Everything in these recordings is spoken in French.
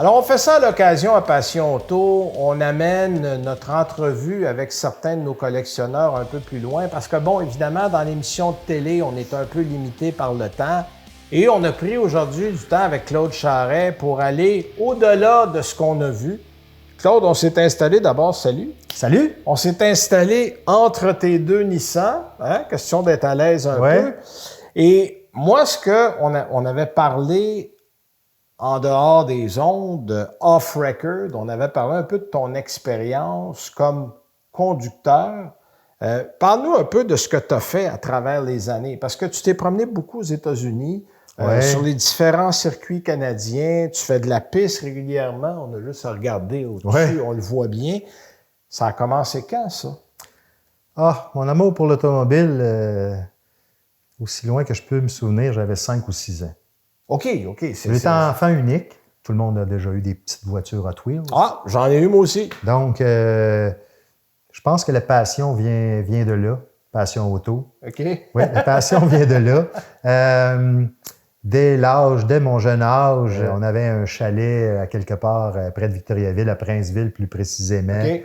Alors, on fait ça à l'occasion à Passion Auto. On amène notre entrevue avec certains de nos collectionneurs un peu plus loin parce que, bon, évidemment, dans l'émission de télé, on est un peu limité par le temps. Et on a pris aujourd'hui du temps avec Claude Charret pour aller au-delà de ce qu'on a vu. Claude, on s'est installé d'abord, salut. Salut. On s'est installé entre tes deux Nissan, hein? Question d'être à l'aise un peu. Et moi, on avait parlé en dehors des ondes, off-record, on avait parlé un peu de ton expérience comme conducteur. Parle-nous un peu de ce que tu as fait à travers les années, parce que tu t'es promené beaucoup aux États-Unis, sur les différents circuits canadiens, tu fais de la piste régulièrement, on a juste à regarder au-dessus, on le voit bien. Ça a commencé quand, ça? Ah, mon amour pour l'automobile, aussi loin que je peux me souvenir, j'avais 5 ou 6 ans. OK. J'étais enfant unique. Tout le monde a déjà eu des petites voitures Hot Wheels. Ah, j'en ai eu moi aussi. Donc, je pense que la passion vient de là. Passion auto. OK. Oui, la passion vient de là. Dès mon jeune âge, on avait un chalet à quelque part près de Victoriaville, à Princeville plus précisément. OK.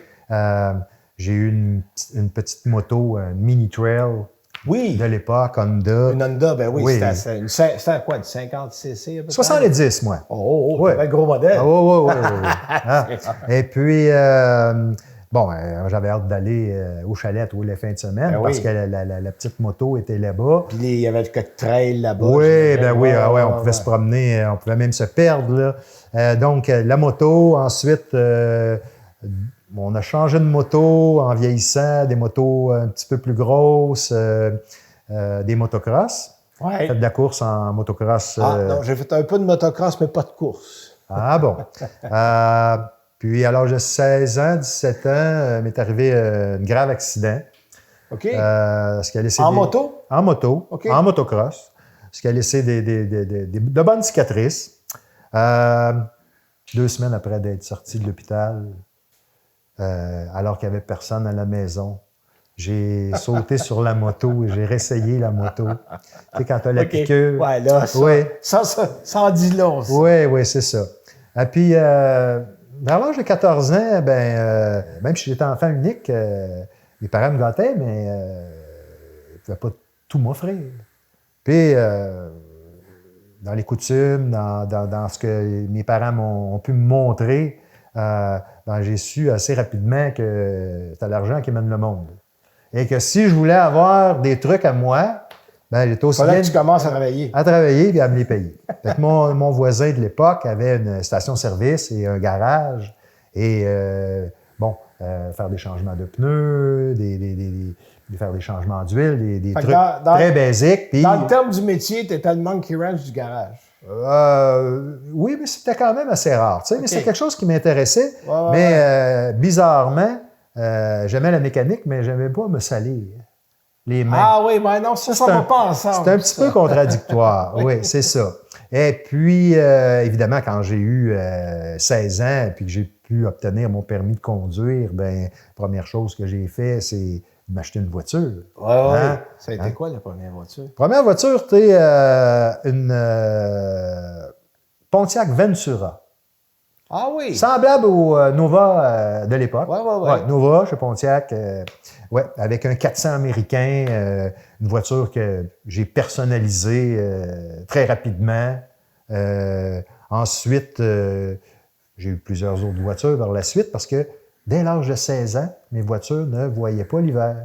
J'ai eu une petite moto, un mini trail de l'époque, Honda. Une Honda, ben oui. C'était quoi, une 50cc? 70, moi. T'avais le gros modèle. Oui. Et puis, j'avais hâte d'aller au chalet tous les fins de semaine parce que la petite moto était là-bas. Puis il y avait le trail là-bas. On pouvait se promener, on pouvait même se perdre, là. Donc, la moto, ensuite, on a changé de moto en vieillissant, des motos un petit peu plus grosses, des motocross. Ouais. Fait de la course en motocross. Non, j'ai fait un peu de motocross, mais pas de course. Ah bon. Puis à l'âge de 16 ans, 17 ans, m'est arrivé un grave accident. OK. En moto? En moto, OK. En motocross. Ce qui a laissé de bonnes cicatrices. 2 semaines après d'être sorti de l'hôpital, alors qu'il n'y avait personne à la maison, j'ai sauté sur la moto et j'ai réessayé la moto. Tu sais, quand tu as la piqûre. Ouais, là, ça en dit long, ça. Oui, c'est ça. Et puis, vers l'âge de 14 ans, même si j'étais enfant unique, mes parents me gâtaient, mais ils ne pouvaient pas tout m'offrir. Puis, dans les coutumes, dans ce que mes parents ont pu me montrer, j'ai su assez rapidement que c'est l'argent qui mène le monde. Et que si je voulais avoir des trucs à moi, j'étais aussi bien... Il fallait que tu commences à travailler. À travailler et à me les payer. Fait que mon voisin de l'époque avait une station-service et un garage. Et faire des changements de pneus, faire des changements d'huile, des trucs très basiques. Puis, dans le terme du métier, tu étais le monkey wrench du garage. Oui, mais c'était quand même assez rare. Tu sais, mais c'est quelque chose qui m'intéressait. Mais bizarrement, j'aimais la mécanique, mais j'aimais pas me salir les mains. Ah oui, mais non, ça va pas ensemble. C'est un petit peu contradictoire. Oui, c'est ça. Et puis, évidemment, quand j'ai eu 16 ans et puis que j'ai pu obtenir mon permis de conduire, première chose que j'ai fait, c'est de m'acheter une voiture. Oui. Ça a été quoi, la première voiture? Première voiture, c'était une Pontiac Ventura. Ah oui! Semblable au Nova de l'époque. Oui. Nova chez Pontiac. Avec un 400 américain, une voiture que j'ai personnalisée très rapidement. Ensuite, j'ai eu plusieurs autres voitures par la suite parce que dès l'âge de 16 ans, mes voitures ne voyaient pas l'hiver.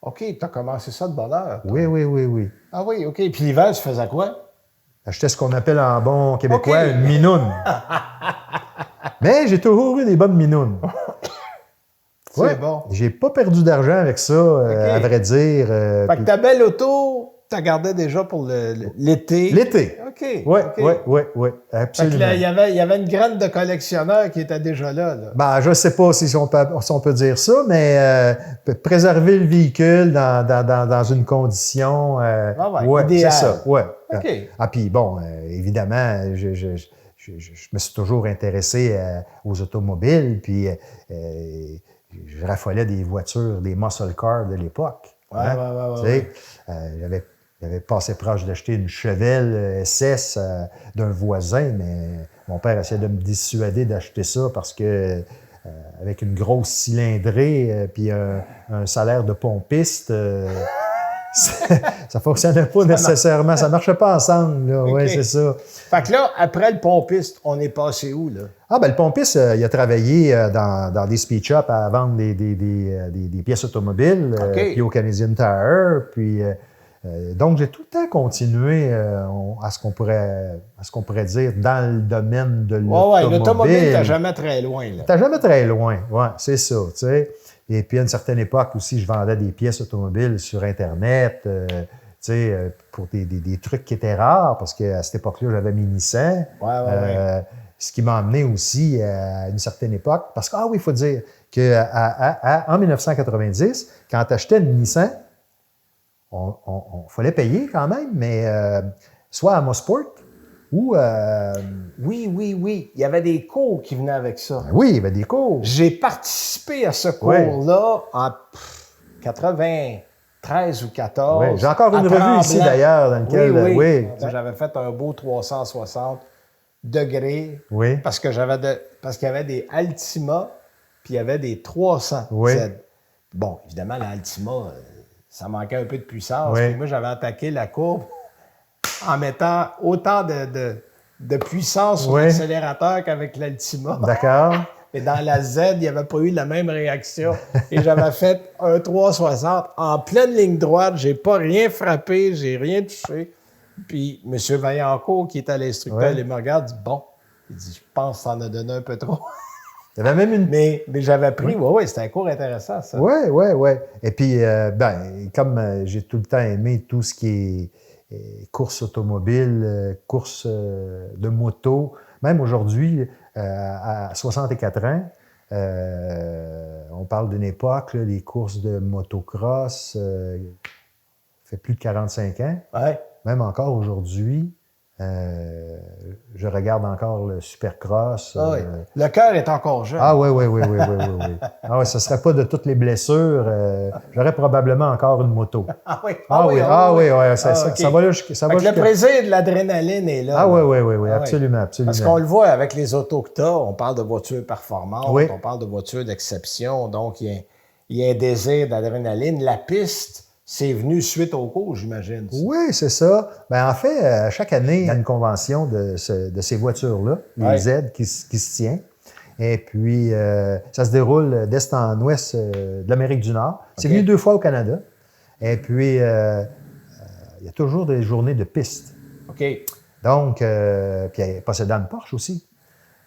OK, tu as commencé ça de bonne heure. Oui. Ah oui, OK. Puis l'hiver, tu faisais quoi? J'achetais ce qu'on appelle en bon québécois une minoune. Mais j'ai toujours eu des bonnes minounes. C'est bon. J'ai pas perdu d'argent avec ça, à vrai dire. Fait que ta belle auto, tu la gardais déjà pour l'été. L'été. OK. Oui, absolument. Fait que là, il y avait une graine de collectionneurs qui était déjà là. Je sais pas si on peut dire ça, mais préserver le véhicule dans une condition... idéale. C'est ça, OK. Puis évidemment, je me suis toujours intéressé aux automobiles, puis je raffolais des voitures, des muscle cars de l'époque. J'avais passé proche d'acheter une Chevelle SS d'un voisin, mais mon père essayait de me dissuader d'acheter ça parce que avec une grosse cylindrée puis un salaire de pompiste, ça fonctionnait pas nécessairement. Ça marchait pas ensemble. OK. Oui, c'est ça. Fait que là, après le pompiste, on est passé où, là? Ah, ben le pompiste, il a travaillé dans des speed shops à vendre des pièces automobiles, OK. puis au Canadian Tire, puis donc j'ai tout le temps continué à ce qu'on pourrait dire dans le domaine de l'automobile. Oui, l'automobile, t'as jamais très loin, là. T'as jamais très loin, ouais, c'est ça, tu sais. Et puis à une certaine époque aussi, je vendais des pièces automobiles sur Internet, tu sais, pour des trucs qui étaient rares, parce qu'à cette époque-là, j'avais mes Nissan. Ouais. Ce qui m'a amené aussi à une certaine époque, parce que, il faut dire qu'en 1990, quand tu achetais une Nissan, on fallait payer quand même, mais soit à Mosport ou... Oui. Il y avait des cours qui venaient avec ça. Ben oui, il y avait des cours. J'ai participé à ce cours-là en 93 ou 14. Oui. J'ai encore une revue ici, d'ailleurs, dans laquelle... Oui. J'avais fait un beau 360 degrés parce qu'il y avait des Altima puis il y avait des 300 Z. Bon, évidemment, la Altima, ça manquait un peu de puissance. Puis moi, j'avais attaqué la courbe en mettant autant de puissance sur l'accélérateur qu'avec l'Altima. D'accord. Et dans la Z, il n'y avait pas eu la même réaction. Et j'avais fait un 360 en pleine ligne droite. J'ai pas rien frappé, j'ai rien touché. Puis M. Vaillancourt, qui était l'instructeur, il me regarde, dit « Bon. » Il dit « Je pense que t'en as donné un peu trop. » Il y avait même une... Mais j'avais pris, c'était un cours intéressant, ça. Oui. Et puis, comme j'ai tout le temps aimé tout ce qui est course automobile, course de moto, même aujourd'hui, à 64 ans, on parle d'une époque, là, les courses de motocross, ça fait plus de 45 ans. Ouais. Même encore aujourd'hui, je regarde encore le Supercross. Le cœur est encore jeune. Ah oui. Ah oui, ce ne serait pas de toutes les blessures. J'aurais probablement encore une moto. Ah oui. Ça va là jusqu'à... Le plaisir de l'adrénaline est là. Ah oui, absolument. Parce qu'on le voit avec les autos que tu as, on parle de voitures performantes, oui. On parle de voitures d'exception, donc il y a un désir d'adrénaline. La piste, c'est venu suite au cours, j'imagine. Oui, c'est ça. En fait, chaque année, il y a une convention de ces voitures-là, les Z, qui se tient. Et puis, ça se déroule d'est en ouest de l'Amérique du Nord. C'est venu 2 fois au Canada. Et puis, il y a toujours des journées de piste. OK. Donc, puis possédant une Porsche aussi,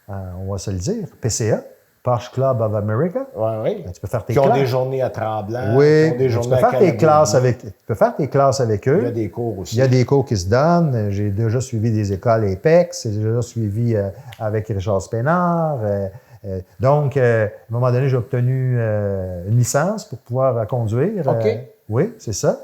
on va se le dire, PCA. Porsche Club of America. Oui. Tu peux faire tes classes. Qui ont des journées à Tremblant. Oui, des tu peux faire tes classes avec. Tu peux faire tes classes avec eux. Il y a des cours aussi. Il y a des cours qui se donnent. J'ai déjà suivi des écoles Apex. J'ai déjà suivi avec Richard Spénard. Donc, à un moment donné, j'ai obtenu une licence pour pouvoir conduire. OK. Oui, c'est ça.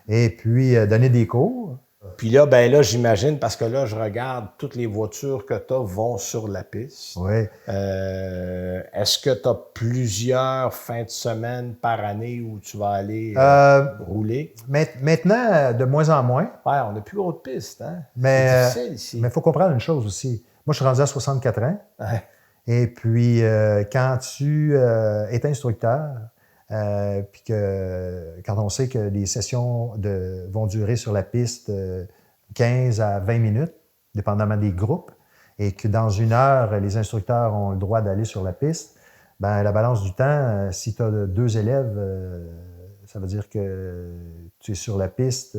Et puis, donner des cours. Puis là, j'imagine, parce que là, je regarde, toutes les voitures que tu as vont sur la piste. Oui. Est-ce que tu as plusieurs fins de semaine par année où tu vas aller rouler? Maintenant, de moins en moins. Ouais, on n'a plus gros de pistes, hein? Mais, c'est difficile ici. Mais il faut comprendre une chose aussi. Moi, je suis rendu à 64 ans. Ouais. Et puis, quand tu es instructeur, puis quand on sait que les sessions vont durer sur la piste 15 à 20 minutes, dépendamment des groupes, et que dans 1 heure, les instructeurs ont le droit d'aller sur la piste, la balance du temps, si tu as 2 élèves, ça veut dire que tu es sur la piste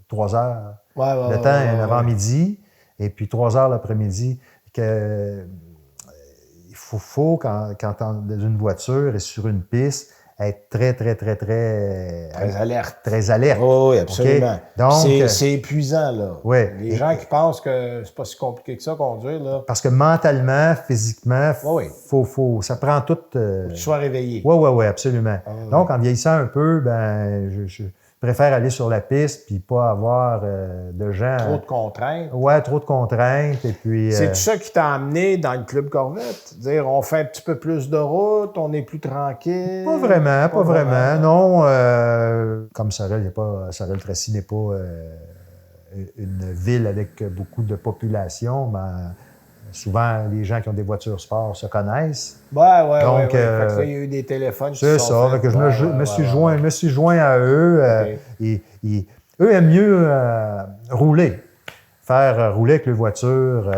3 heures. Le temps est l'avant-midi, et puis 3 heures l'après-midi. Il faut quand tu es dans une voiture et sur une piste, être très alerte. Très alerte. Oh, oui, absolument. Okay? Donc, c'est épuisant, là. Oui. Les gens qui pensent que c'est pas si compliqué que ça conduire, là. Parce que mentalement, physiquement, ça prend tout. Faut que tu sois réveillé. Oui, absolument. Donc, en vieillissant un peu, je préfère aller sur la piste puis pas avoir de gens... Trop de contraintes. Oui, trop de contraintes. Et puis, c'est tout ça qui t'a amené dans le Club Corvette? Dire, on fait un petit peu plus de route, on est plus tranquille? Pas vraiment. Non, comme Sorel-Tracy n'est pas une ville avec beaucoup de population, Souvent, les gens qui ont des voitures sport se connaissent. Ouais. Donc, Fait que là, il y a eu des téléphones qui c'est se ça. sont Fait faits. que je me suis joint à eux. OK. Eux aiment mieux rouler. Faire rouler avec les voitures.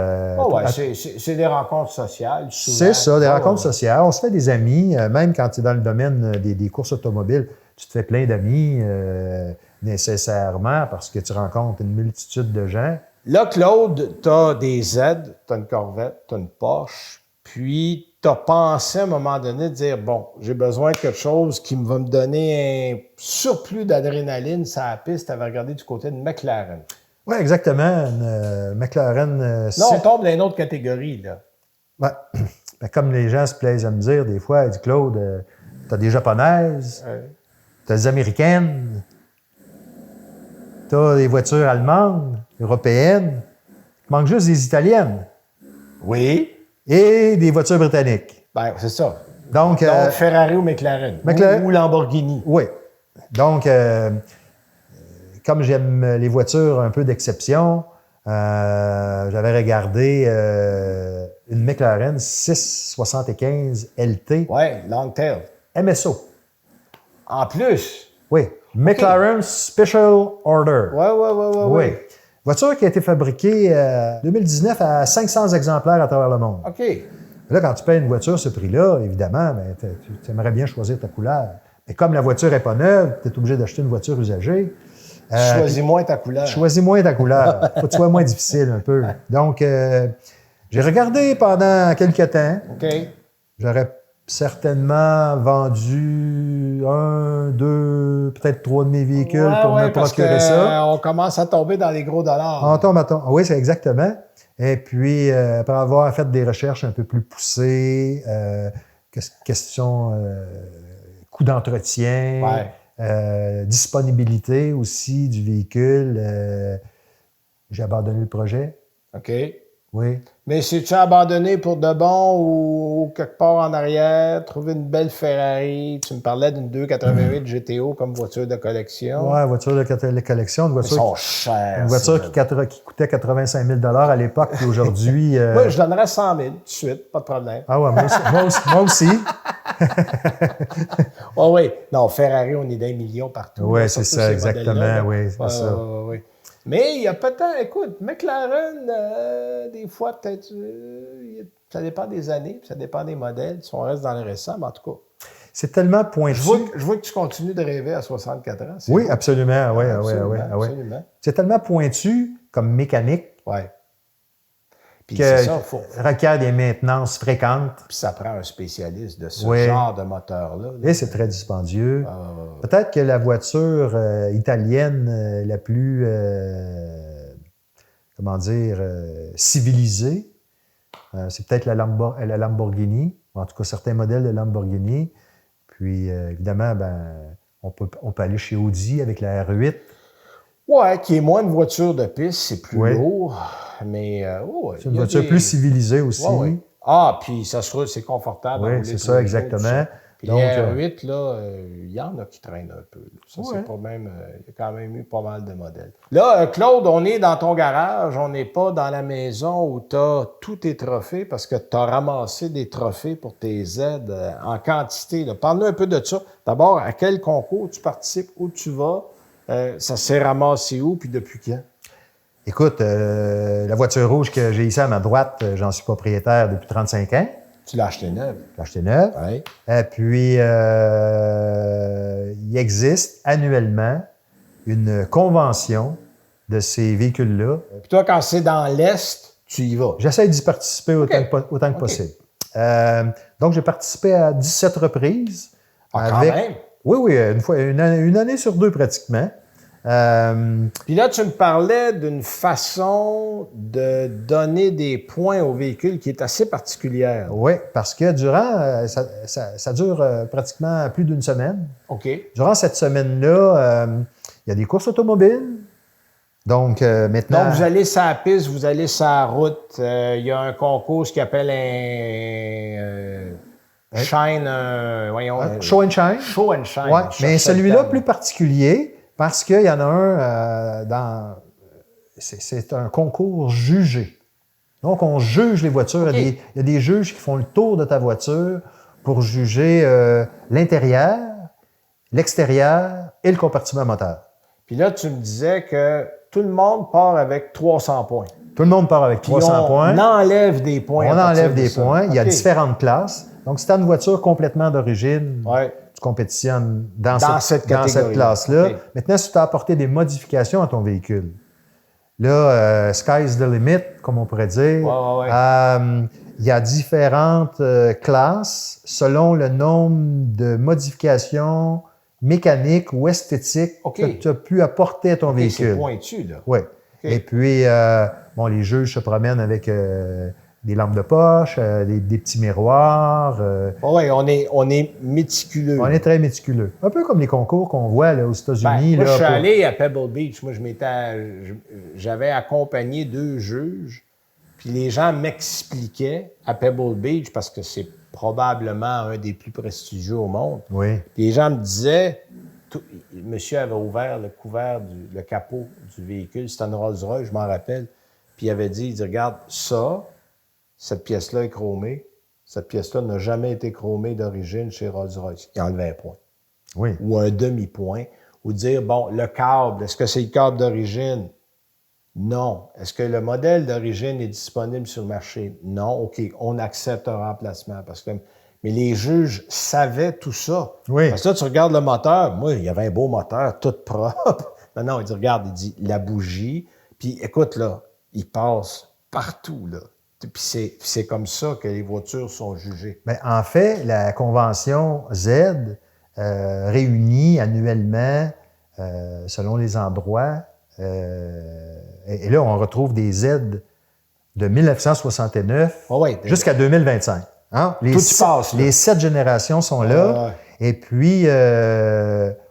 C'est des rencontres sociales, souvent. C'est ça, des rencontres sociales. On se fait des amis, même quand tu es dans le domaine des courses automobiles. Tu te fais plein d'amis nécessairement parce que tu rencontres une multitude de gens. Là, Claude, tu as des Z, tu as une Corvette, tu as une Porsche, puis tu as pensé à un moment donné de dire, bon, j'ai besoin de quelque chose qui va me donner un surplus d'adrénaline sur la piste. Tu avais regardé du côté de McLaren. Oui, exactement. Une McLaren. Là, on tombe dans une autre catégorie, là. Ouais. Ben, comme les gens se plaisent à me dire des fois, ils disent, Claude, tu as des japonaises, tu as des américaines, tu as des voitures allemandes, européennes, il manque juste des italiennes. Oui. Et des voitures britanniques. Ben, c'est ça. Donc Ferrari ou McLaren. Ou Lamborghini. Oui. Donc, comme j'aime les voitures un peu d'exception, j'avais regardé une McLaren 675 LT. Oui, long tail. MSO. En plus. Oui. McLaren Special Order. Oui. Voiture qui a été fabriquée en 2019 à 500 exemplaires à travers le monde. OK. Là, quand tu payes une voiture ce prix-là, évidemment, ben, tu aimerais bien choisir ta couleur. Mais comme la voiture n'est pas neuve, tu es obligé d'acheter une voiture usagée. Choisis moins ta couleur. Choisis moins ta couleur. Faut que tu sois moins difficile un peu. Donc, j'ai regardé pendant quelques temps. OK. J'aurais certainement vendu 1, 2, peut-être 3 de mes véhicules pour me procurer ça. On commence à tomber dans les gros dollars. On tombe. Oui, c'est exactement. Et puis, après avoir fait des recherches un peu plus poussées, question coût d'entretien, disponibilité aussi du véhicule, j'ai abandonné le projet. OK. Oui. Mais si-tu abandonné pour de bon ou quelque part en arrière, trouver une belle Ferrari? Tu me parlais d'une 288 GTO comme voiture de collection. Oui, voiture de collection. Une voiture, ils sont chers. Une voiture qui coûtait 85 000 à l'époque, puis aujourd'hui... Oui, je donnerais 100 000 tout de suite, pas de problème. Ah ouais, moi aussi. Oui. Non, Ferrari, on est d'un million partout. Oui, c'est ça, exactement. Oui, c'est ça. Oui. Mais il y a peut-être, écoute, McLaren, des fois, peut-être, ça dépend des années, ça dépend des modèles, si on reste dans le récent, mais en tout cas. C'est tellement pointu. Je vois que tu continues de rêver à 64 ans. Oui, bon. Absolument. Oui, absolument. C'est tellement pointu comme mécanique. Oui. Puis que ça requiert des maintenances fréquentes. Puis ça prend un spécialiste de ce genre de moteur-là. Et c'est très dispendieux. Peut-être que la voiture italienne la plus, civilisée, c'est peut-être la Lamborghini, en tout cas certains modèles de Lamborghini. Puis évidemment, on peut aller chez Audi avec la R8. Oui, qui est moins une voiture de piste, c'est plus lourd. Mais c'est une voiture plus civilisée aussi. Ouais. Puis c'est confortable. Oui, c'est ça, exactement. Puis les R8, là, il y en a qui traînent un peu. Là. Ça, c'est pas même. Il y a quand même eu pas mal de modèles. Là, Claude, on est dans ton garage, on n'est pas dans la maison où tu as tous tes trophées parce que tu as ramassé des trophées pour tes Z en quantité. Parle-nous un peu de ça. D'abord, à quel concours tu participes, où tu vas, ça s'est ramassé où, puis depuis quand? Écoute, la voiture rouge que j'ai ici à ma droite, j'en suis propriétaire depuis 35 ans. Tu l'as acheté neuve? Je l'ai acheté neuve. Oui. Et puis, il existe annuellement une convention de ces véhicules-là. Puis toi, quand c'est dans l'Est, tu y vas? J'essaie d'y participer autant que possible. Donc, j'ai participé à 17 reprises. Quand même? Oui, une année sur deux pratiquement. Puis là, tu me parlais d'une façon de donner des points au véhicule qui est assez particulière. Oui, parce que durant, ça dure pratiquement plus d'une semaine. OK. Durant cette semaine-là, il y a des courses automobiles. Donc, maintenant... Donc, vous allez sur la piste, vous allez sur la route. Il y a un concours qui appelle un Shine... Show and Shine. Show and Shine. Oui, mais celui-là plus particulier... Parce qu'il y en a un c'est un concours jugé. Donc, on juge les voitures. OK. Il y a des juges qui font le tour de ta voiture pour juger l'intérieur, l'extérieur et le compartiment moteur. Puis là, tu me disais que tout le monde part avec 300 points. Tout le monde part avec Puis 300 points. on enlève des points. On à partir enlève de des ça. points. Il y a OK. différentes classes. Donc, si tu as une voiture complètement d'origine, Ouais. tu compétitionnes dans cette catégorie. classe-là. OK. Maintenant, si tu as apporté des modifications à ton véhicule, là, sky's the limit, comme on pourrait dire. Ouais. Il y a différentes classes selon le nombre de modifications mécaniques ou esthétiques OK. que tu as pu apporter à ton OK, c'est véhicule. pointu, là. Oui. Et puis, les juges se promènent avec des lampes de poche, des petits miroirs. Oui, on est méticuleux. On est très méticuleux. Un peu comme les concours qu'on voit là, aux États-Unis. Moi, là, je suis allé à Pebble Beach. Moi, j'avais accompagné 2 juges. Puis les gens m'expliquaient à Pebble Beach, parce que c'est probablement un des plus prestigieux au monde. Oui. Puis les gens me disaient, le monsieur avait ouvert le capot du véhicule, c'était une Rolls-Royce, je m'en rappelle. Puis il avait dit, regarde, cette pièce-là est chromée. Cette pièce-là n'a jamais été chromée d'origine chez Rolls-Royce. Il enlevait un point. Oui. Ou un demi-point. Ou dire, bon, le câble, est-ce que c'est le câble d'origine? Non. Est-ce que le modèle d'origine est disponible sur le marché? Non. OK, on accepte un remplacement. Mais les juges savaient tout ça. Oui. Parce que là, tu regardes le moteur. Moi, il y avait un beau moteur, tout propre. Non, il dit, regarde, il dit, la bougie. Puis, écoute, là, il passe partout, là. Puis c'est comme ça que les voitures sont jugées. Bien, en fait, la Convention Z réunit annuellement, selon les endroits, et là, on retrouve des Z de 1969 jusqu'à 2025. Hein? Tout y passe, là. Les 7 générations sont là. Et puis,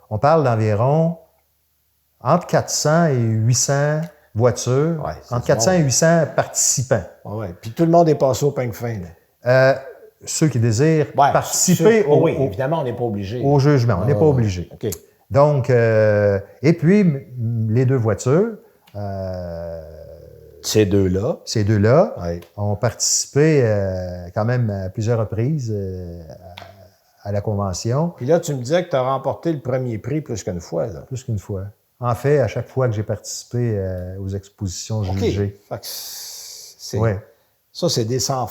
on parle d'environ entre 400 et 800 voitures, entre 400 et 800 participants. Puis tout le monde est passé au peigne fin. Ceux qui désirent participer oui, évidemment, on n'est pas obligé. Au jugement. On n'est pas obligé. OK. Donc, et puis, les 2 voitures, ces deux-là ont participé quand même à plusieurs reprises à la Convention. Puis là, tu me disais que tu as remporté le premier prix plus qu'une fois. Là. Plus qu'une fois. En fait, à chaque fois que j'ai participé aux expositions jugées. Fait que ça, c'est des 100.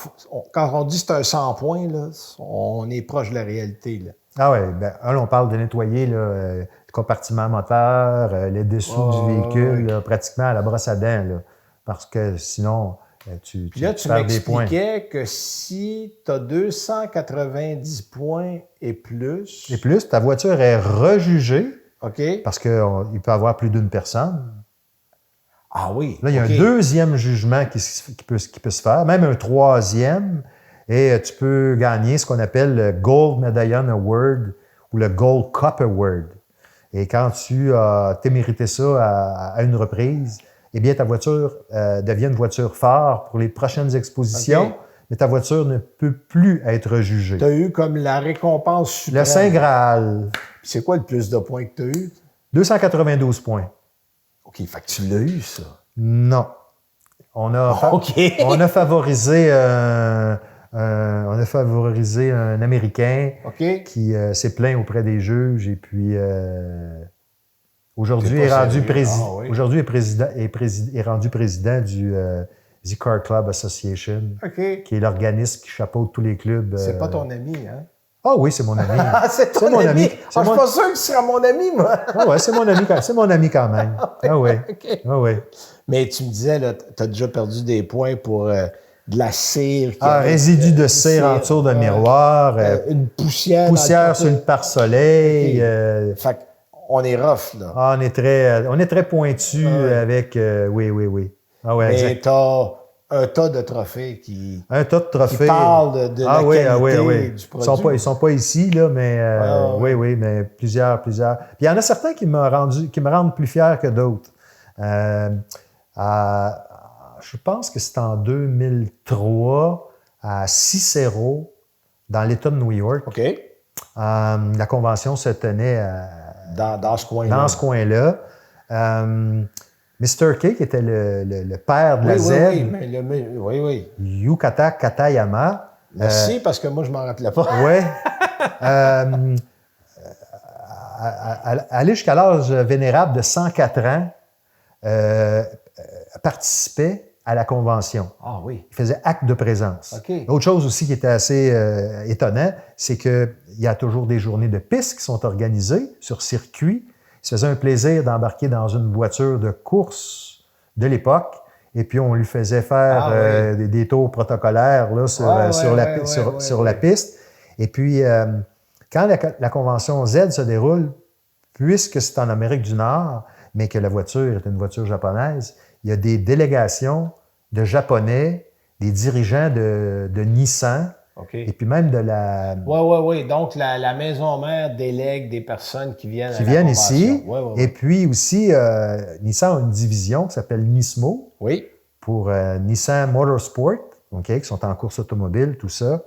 Quand on dit que c'est un 100 points, là, on est proche de la réalité. Là. Ah oui, on parle de nettoyer le compartiment moteur, les dessous du véhicule, là, pratiquement à la brosse à dents, là, parce que sinon, tu perds des points. Tu m'expliquais que si tu as 290 points et plus... Et plus, ta voiture est rejugée, parce qu'il peut y avoir plus d'une personne. Ah oui. Là, il y a un deuxième jugement qui peut se faire, même un troisième, et tu peux gagner ce qu'on appelle le Gold Medallion Award ou le Gold Cup Award. Et quand tu t'es mérité ça à une reprise, eh bien, ta voiture devient une voiture phare pour les prochaines expositions, mais ta voiture ne peut plus être jugée. Tu as eu comme la récompense suprême. Le Saint Graal. C'est quoi le plus de points que tu as eu? 292 points. OK, fait que tu l'as eu, ça. Non. On a favorisé un Américain qui s'est plaint auprès des juges et puis aujourd'hui est rendu président. Aujourd'hui est rendu président du The Car Club Association, qui est l'organisme qui chapeaute tous les clubs. C'est pas ton ami, hein? Ah oui, c'est mon ami. c'est mon ami. Je suis pas sûr que ce sera mon ami, moi. Ah ouais, c'est mon ami quand même. Ah oui. Ah oui. Mais tu me disais, tu as déjà perdu des points pour de la cire. Résidu de cire en dessous d'un miroir. Une poussière. Poussière sur le pare-soleil. Fait qu'on est rough, là. Ah, on est très pointu avec... oui. Ah ouais, mais t'as un tas de trophées qui... Un tas de trophées. Qui parlent de la qualité du produit. Ils sont pas ici, là, mais... Oui, mais plusieurs. Puis il y en a certains qui me rendent plus fier que d'autres. Je pense que c'est en 2003, à Cicero, dans l'État de New York. La convention se tenait dans ce coin-là. Dans ce coin-là. Mr. K, qui était le père de la Z, oui. Yukata Katayama. Merci, parce que moi, je m'en rappelais pas. Oui. Allé jusqu'à l'âge vénérable de 104 ans, participait à la Convention. Ah oui. Il faisait acte de présence. Okay. Autre chose aussi qui était assez étonnant, c'est qu'il y a toujours des journées de piste qui sont organisées sur circuit. Il se faisait un plaisir d'embarquer dans une voiture de course de l'époque, et puis on lui faisait faire des tours protocolaires là, sur la piste. Et puis, quand la Convention Z se déroule, puisque c'est en Amérique du Nord, mais que la voiture est une voiture japonaise, il y a des délégations de Japonais, des dirigeants de Nissan, et puis même de la... Oui. Donc, la maison mère délègue des personnes qui viennent à la viennent convention. ici. Oui. Et puis aussi, Nissan a une division qui s'appelle Nismo, pour Nissan Motorsport, qui sont en course automobile, tout ça.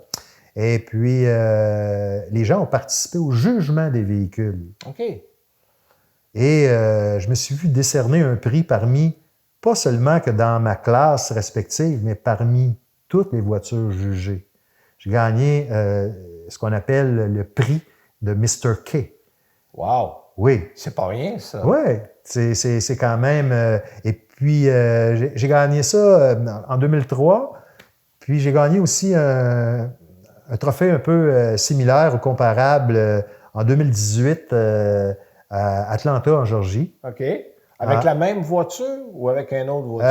Et puis, les gens ont participé au jugement des véhicules. Et je me suis vu décerner un prix parmi, pas seulement que dans ma classe respective, mais parmi toutes les voitures jugées. J'ai gagné ce qu'on appelle le prix de Mr. K. Wow! Oui. C'est pas rien, ça. Oui, c'est quand même... et puis, j'ai gagné ça en 2003. Puis, j'ai gagné aussi un trophée un peu similaire ou comparable en 2018 à Atlanta, en Georgie. OK. Avec la même voiture ou avec une autre voiture?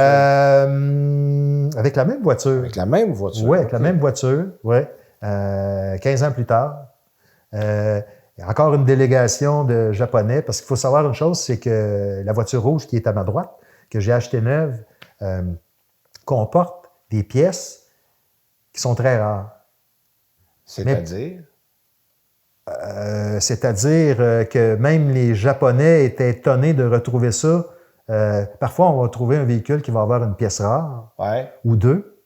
Avec la même voiture. Avec la même voiture? Oui, avec la même voiture, oui. 15 ans plus tard. Il y a encore une délégation de Japonais, parce qu'il faut savoir une chose, c'est que la voiture rouge qui est à ma droite, que j'ai achetée neuve, comporte des pièces qui sont très rares. C'est-à-dire? C'est-à-dire que même les Japonais étaient étonnés de retrouver ça. Parfois, on va trouver un véhicule qui va avoir une pièce rare ou deux,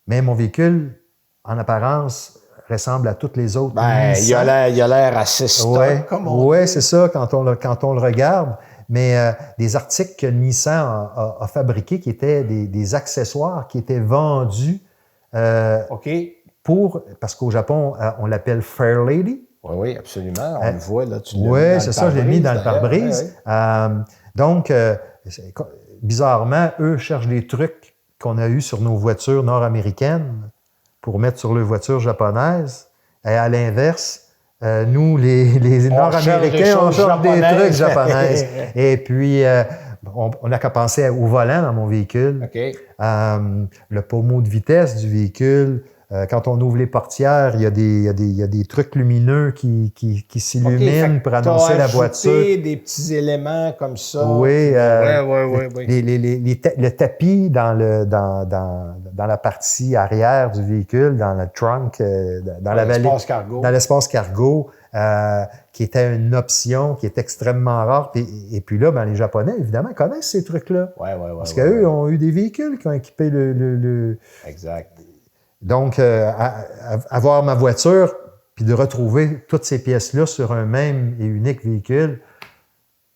mais mon véhicule, en apparence, ressemble à toutes les autres. Il a l'air assez stock, comme on dit. Oui, c'est ça, quand on le regarde. Mais des articles que Nissan a fabriqués qui étaient des accessoires qui étaient vendus parce qu'au Japon, on l'appelle Fair Lady. Oui, absolument. On le voit, là, oui, c'est ça, je l'ai mis dans le pare-brise. Donc, bizarrement, eux cherchent des trucs qu'on a eus sur nos voitures nord-américaines pour mettre sur les voitures japonaises. Et à l'inverse, nous, les Nord-Américains, on cherche des trucs japonaises. Et puis, on n'a qu'à penser au volant dans mon véhicule. Le pommeau de vitesse du véhicule. Quand on ouvre les portières, il y a des trucs lumineux qui s'illuminent pour annoncer la voiture. Des petits éléments comme ça. Oui. Oui. Le tapis dans la partie arrière du véhicule, dans le trunk, dans l'espace cargo, qui était une option qui est extrêmement rare. Et puis là, les Japonais, évidemment, connaissent ces trucs-là. Parce qu'eux ont eu des véhicules qui ont équipé le... Exact. Donc, avoir ma voiture, puis de retrouver toutes ces pièces-là sur un même et unique véhicule,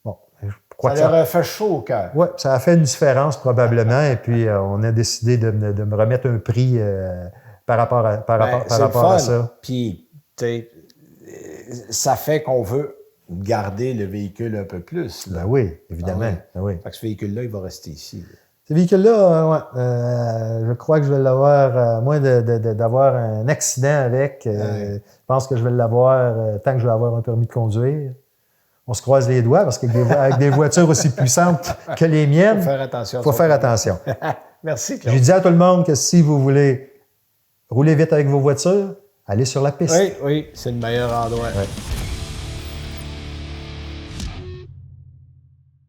bon, je crois que ça leur a fait chaud au cœur. Oui, ça a fait une différence probablement, et puis on a décidé de me remettre un prix par rapport à ça. Puis, tu sais, ça fait qu'on veut garder le véhicule un peu plus. Là. Ben oui, évidemment. Fait que ce véhicule-là, il va rester ici. Ce véhicule-là, je crois que je vais l'avoir, à moins d'avoir un accident avec. Je pense que je vais l'avoir tant que je vais avoir un permis de conduire. On se croise les doigts parce qu'avec des voitures aussi puissantes que les miennes, il faut faire attention. Merci, Claude. Je dis à tout le monde que si vous voulez rouler vite avec vos voitures, allez sur la piste. Oui, c'est le meilleur endroit.